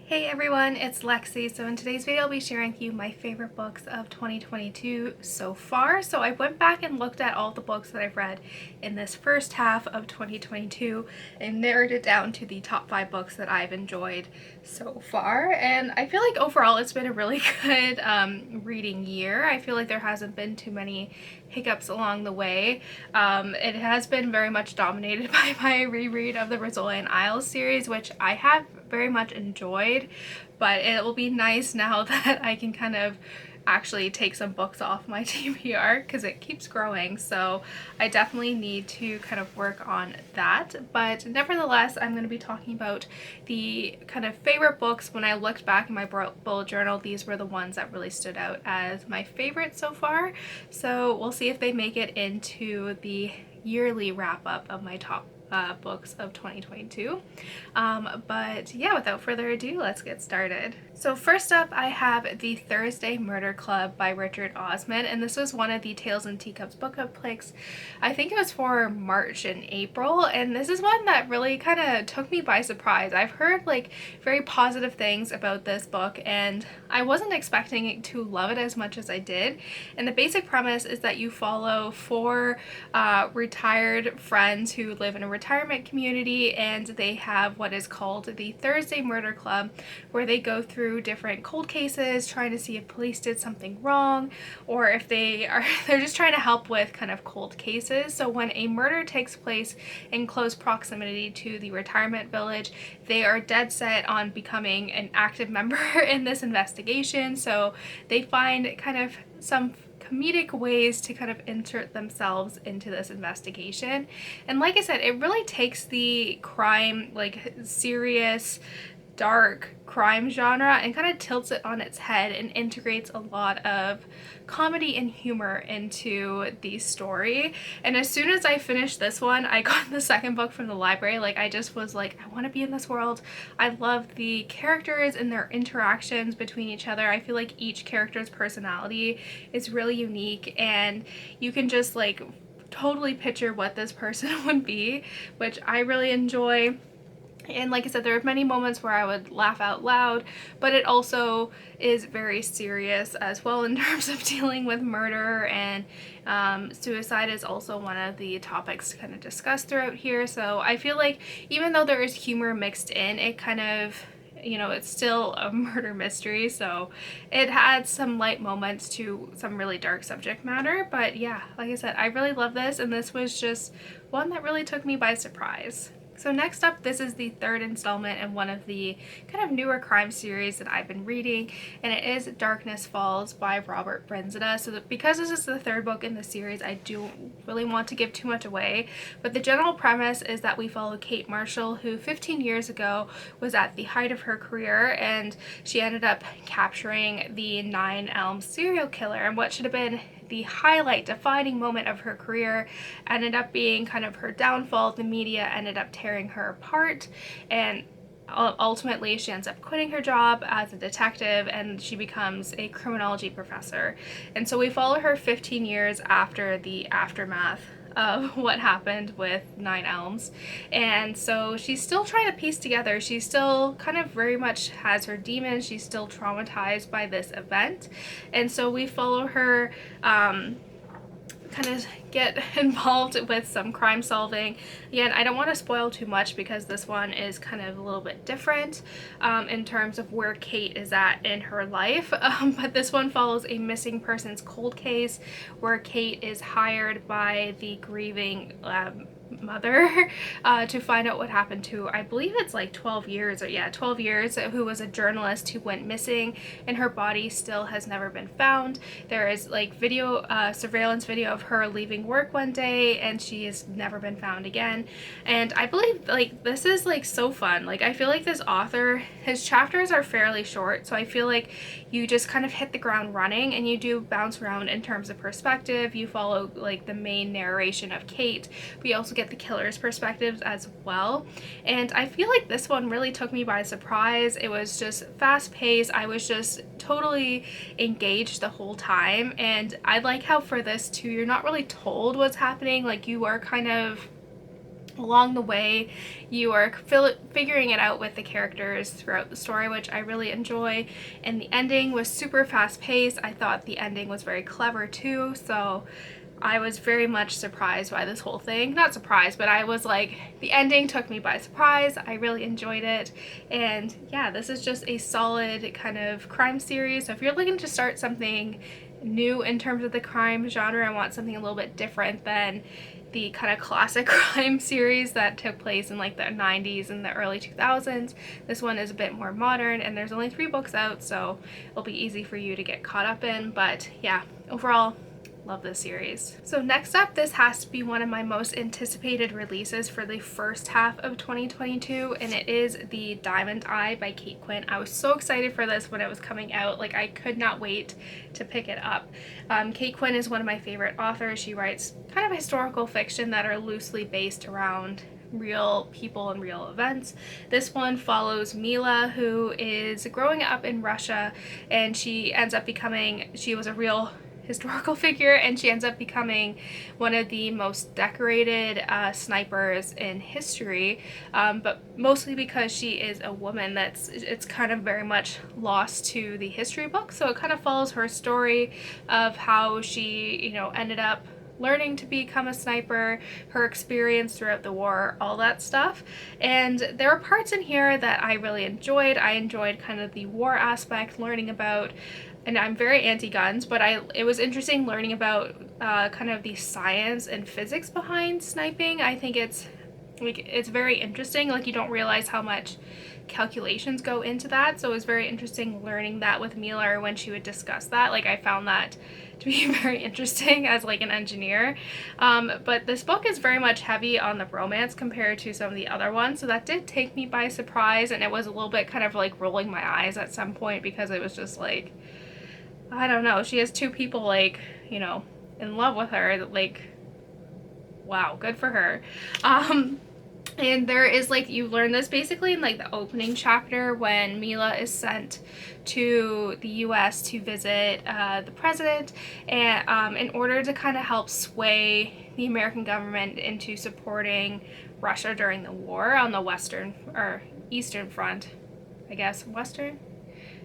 Hey everyone, it's Lexie. So in today's video I'll be sharing with you my favorite books of 2022 so far. So I went back and looked at all the books that I've read in this first half of 2022 and narrowed it down to the top 5 books that I've enjoyed so far. And I feel like overall it's been a really good reading year. I feel like there hasn't been too many hiccups along the way. It has been very much dominated by my reread of the Bryznda and I series, which I have very much enjoyed, but it will be nice now that I can kind of actually take some books off my TBR because it keeps growing, so I definitely need to kind of work on that. But nevertheless, I'm going to be talking about the kind of favorite books. When I looked back in my bullet journal, these were the ones that really stood out as my favorite so far, so we'll see if they make it into the yearly wrap-up of my top books of 2022. But yeah, without further ado, let's get started. So first up, I have The Thursday Murder Club by Richard Osman, and this was one of the Tales and Teacups book club picks. I think it was for March and April, and this is one that really kind of took me by surprise. I've heard like very positive things about this book, and I wasn't expecting to love it as much as I did. And the basic premise is that you follow four retired friends who live in a retirement community, and they have what is called the Thursday Murder Club, where they go through different cold cases trying to see if police did something wrong, or if they're just trying to help with kind of cold cases. So when a murder takes place in close proximity to the retirement village, they are dead set on becoming an active member in this investigation. So they find kind of some comedic ways to kind of insert themselves into this investigation. And like I said, it really takes the crime, like serious, dark crime genre, and kind of tilts it on its head and integrates a lot of comedy and humor into the story. And as soon as I finished this one, I got the second book from the library. Like, I just was like, I want to be in this world. I love the characters and their interactions between each other. I feel like each character's personality is really unique, and you can just like totally picture what this person would be, which I really enjoy. And like I said, there are many moments where I would laugh out loud, but it also is very serious as well in terms of dealing with murder, and suicide is also one of the topics to kind of discuss throughout here. So I feel like even though there is humor mixed in, it kind of, you know, it's still a murder mystery, so it had some light moments to some really dark subject matter. But yeah, like I said, I really love this, and this was just one that really took me by surprise. So next up, this is the third installment in one of the kind of newer crime series that I've been reading, and it is Darkness Falls by Bryznda. So because this is the third book in the series, I don't really want to give too much away, but the general premise is that we follow Kate Marshall, who 15 years ago was at the height of her career, and she ended up capturing the 9 Elm serial killer, and what should have been the highlight, defining moment of her career ended up being kind of her downfall. The media ended up tearing her apart, and ultimately she ends up quitting her job as a detective, and she becomes a criminology professor. And so we follow her 15 years after the aftermath of what happened with 9 Elms. And so she's still trying to piece together, she still kind of very much has her demons, she's still traumatized by this event. And so we follow her kind of get involved with some crime solving. Again, I don't want to spoil too much because this one is kind of a little bit different in terms of where Kate is at in her life, but this one follows a missing persons cold case where Kate is hired by the grieving mother to find out what happened to, I believe it's like 12 years, or yeah, 12 years, who was a journalist who went missing, and her body still has never been found. There is like video, surveillance video of her leaving work one day, and she has never been found again. And I believe like this is like so fun. Like, I feel like this author, his chapters are fairly short, so I feel like you just kind of hit the ground running, and you do bounce around in terms of perspective. You follow like the main narration of Kate, but you also get the killer's perspectives as well. And I feel like this one really took me by surprise. It was just fast paced. I was just totally engaged the whole time, and I like how for this too, you're not really told what's happening. Like, you are kind of along the way you are figuring it out with the characters throughout the story, which I really enjoy. And the ending was super fast paced. I thought the ending was very clever too, so I was very much surprised by this whole thing. Not surprised, but I was like, the ending took me by surprise. I really enjoyed it. And yeah, this is just a solid kind of crime series. So if you're looking to start something new in terms of the crime genre and want something a little bit different than the kind of classic crime series that took place in like the 90s and the early 2000s, this one is a bit more modern, and there's only 3 books out, so it'll be easy for you to get caught up in. But yeah, overall, love this series. So next up, this has to be one of my most anticipated releases for the first half of 2022, and it is The Diamond Eye by Kate Quinn. I was so excited for this when it was coming out. Like, I could not wait to pick it up. Kate Quinn is one of my favorite authors. She writes kind of historical fiction that are loosely based around real people and real events. This one follows Mila, who is growing up in Russia, and she was a real historical figure, and she ends up becoming one of the most decorated snipers in history, but mostly because she is a woman. It's kind of very much lost to the history book, so it kind of follows her story of how she, you know, ended up learning to become a sniper, her experience throughout the war, all that stuff. And there are parts in here that I really enjoyed. I enjoyed kind of the war aspect, learning about, and I'm very anti-guns, but it was interesting learning about kind of the science and physics behind sniping. I think it's very interesting. Like, you don't realize how much calculations go into that, so it was very interesting learning that with Mila when she would discuss that. Like, I found that to be very interesting as like an engineer. But this book is very much heavy on the romance compared to some of the other ones, so that did take me by surprise, and it was a little bit kind of like rolling my eyes at some point, because it was just like, I don't know, she has 2 people, like, you know, in love with her. Like, wow, good for her. And there is, like, you learn this basically in like the opening chapter when Mila is sent to the US to visit the president, and in order to kind of help sway the American government into supporting Russia during the war on the western or eastern front, I guess. Western?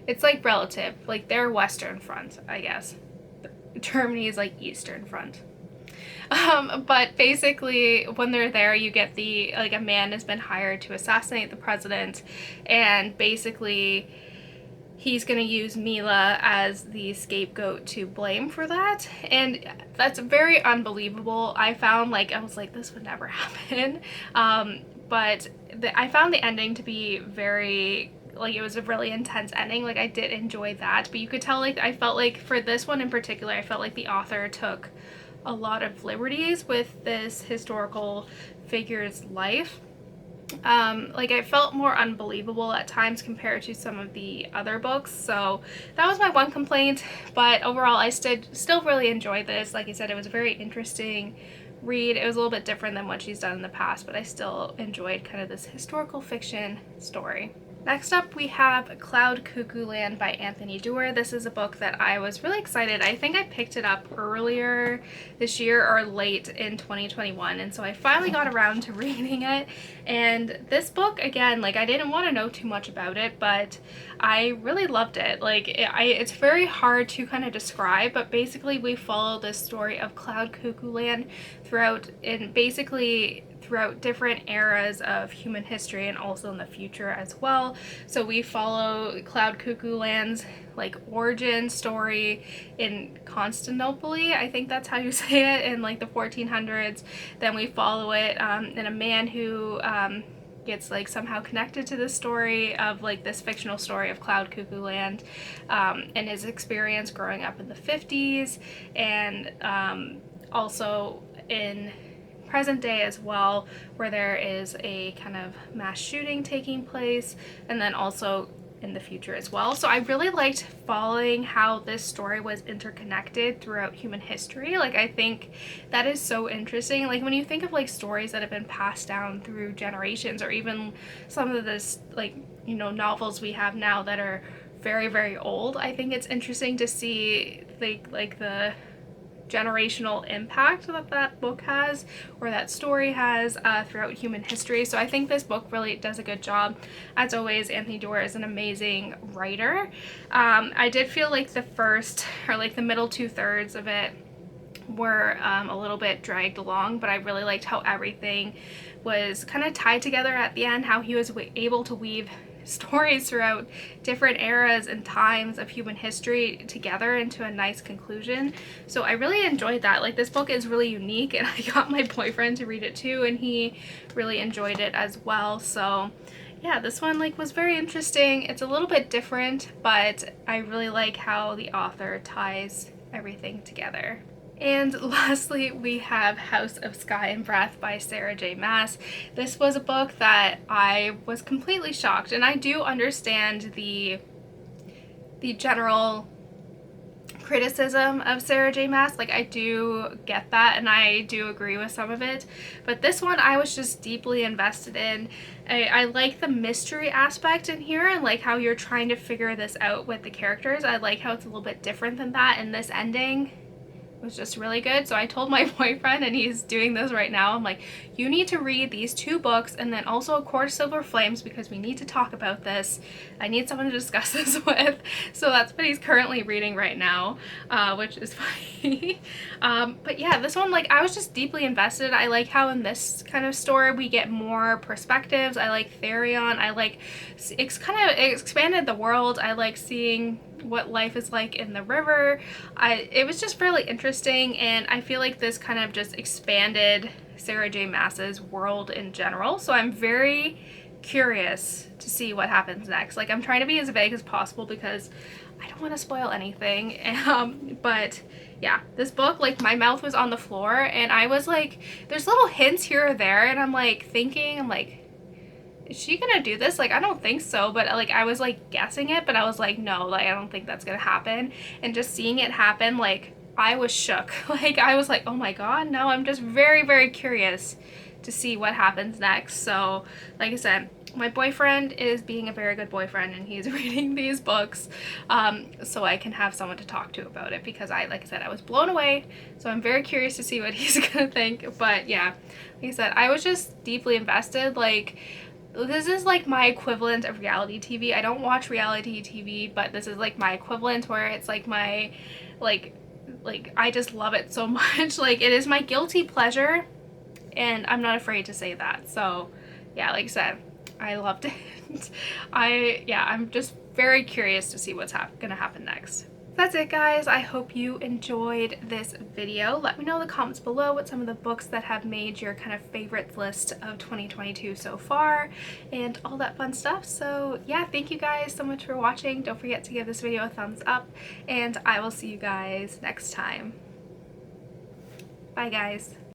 It's like relative, like their western front, I guess. Germany is like eastern front. But basically when they're there, you get a man has been hired to assassinate the president, and basically he's going to use Mila as the scapegoat to blame for that. And that's very unbelievable. I was like, this would never happen. But I found the ending to be very, like, it was a really intense ending. Like, I did enjoy that, but you could tell, like, I felt like for this one in particular, I felt like the author took a lot of liberties with this historical figure's life. Like, it felt more unbelievable at times compared to some of the other books, so that was my one complaint. But overall, I still really enjoyed this. Like I said, it was a very interesting read. It was a little bit different than what she's done in the past, but I still enjoyed kind of this historical fiction story. Next up, we have Cloud Cuckoo Land by Anthony Doerr. This is a book that I was really excited. I think I picked it up earlier this year or late in 2021, and so I finally got around to reading it. And this book, again, like, I didn't want to know too much about it, but I really loved it. Like, it's very hard to kind of describe, but basically we follow this story of Cloud Cuckoo Land throughout different eras of human history, and also in the future as well. So we follow Cloud Cuckoo Land's like origin story in Constantinople, I think that's how you say it, in like the 1400s. Then we follow it in a man who gets like somehow connected to the story of like this fictional story of Cloud Cuckoo Land, and his experience growing up in the 50s, and also in present day as well, where there is a kind of mass shooting taking place, and then also in the future as well. So I really liked following how this story was interconnected throughout human history. Like, I think that is so interesting. Like, when you think of like stories that have been passed down through generations, or even some of this, like, you know, novels we have now that are very, very old, I think it's interesting to see like the generational impact book has, or that story has, throughout human history. So I think this book really does a good job. As always, Anthony Doerr is an amazing writer. I did feel like the first, or like the middle 2/3 of it were a little bit dragged along, but I really liked how everything was kind of tied together at the end, how he was able to weave stories throughout different eras and times of human history together into a nice conclusion. So I really enjoyed that. Like, this book is really unique, and I got my boyfriend to read it too, and he really enjoyed it as well. So yeah, this one like was very interesting. It's a little bit different, but I really like how the author ties everything together. And lastly, we have House of Sky and Breath by Sarah J. Maas. This was a book that I was completely shocked, and I do understand the general criticism of Sarah J. Maas. Like, I do get that, and I do agree with some of it, but this one I was just deeply invested in. I like the mystery aspect in here, and like how you're trying to figure this out with the characters. I like how it's a little bit different than that, and this ending was just really good. So I told my boyfriend, and he's doing this right now, I'm like, you need to read these 2 books and then also A Court of Silver Flames, because we need to talk about this. I need someone to discuss this with. So that's what he's currently reading right now, which is funny. But yeah, this one, like, I was just deeply invested. I like how in this kind of story we get more perspectives. I like Therion. I like, it's kind of expanded the world. I like seeing what life is like in the river. It was just really interesting, and I feel like this kind of just expanded Sarah J. Maas's world in general. So I'm very curious to see what happens next. Like, I'm trying to be as vague as possible because I don't want to spoil anything. But yeah, this book, like, my mouth was on the floor, and I was like, there's little hints here or there, and I'm like thinking, I'm like, is she gonna do this? Like, I don't think so, but like, I was like guessing it, but I was like, no, like, I don't think that's gonna happen. And just seeing it happen, like, I was shook. Like, I was like, oh my god, no. I'm just very, very curious to see what happens next. So like I said, my boyfriend is being a very good boyfriend, and he's reading these books, so I can have someone to talk to about it, because like I said, I was blown away. So I'm very curious to see what he's gonna think. But yeah, like I said, I was just deeply invested. Like, this is like my equivalent of reality TV. I don't watch reality TV, but this is like my equivalent, where it's like my, like I just love it so much. Like, it is my guilty pleasure, and I'm not afraid to say that. So yeah, like I said, I loved it. I'm just very curious to see what's gonna happen next. That's it, guys. I hope you enjoyed this video. Let me know in the comments below what some of the books that have made your kind of favorites list of 2022 so far, and all that fun stuff. So yeah, thank you guys so much for watching. Don't forget to give this video a thumbs up, and I will see you guys next time. Bye, guys.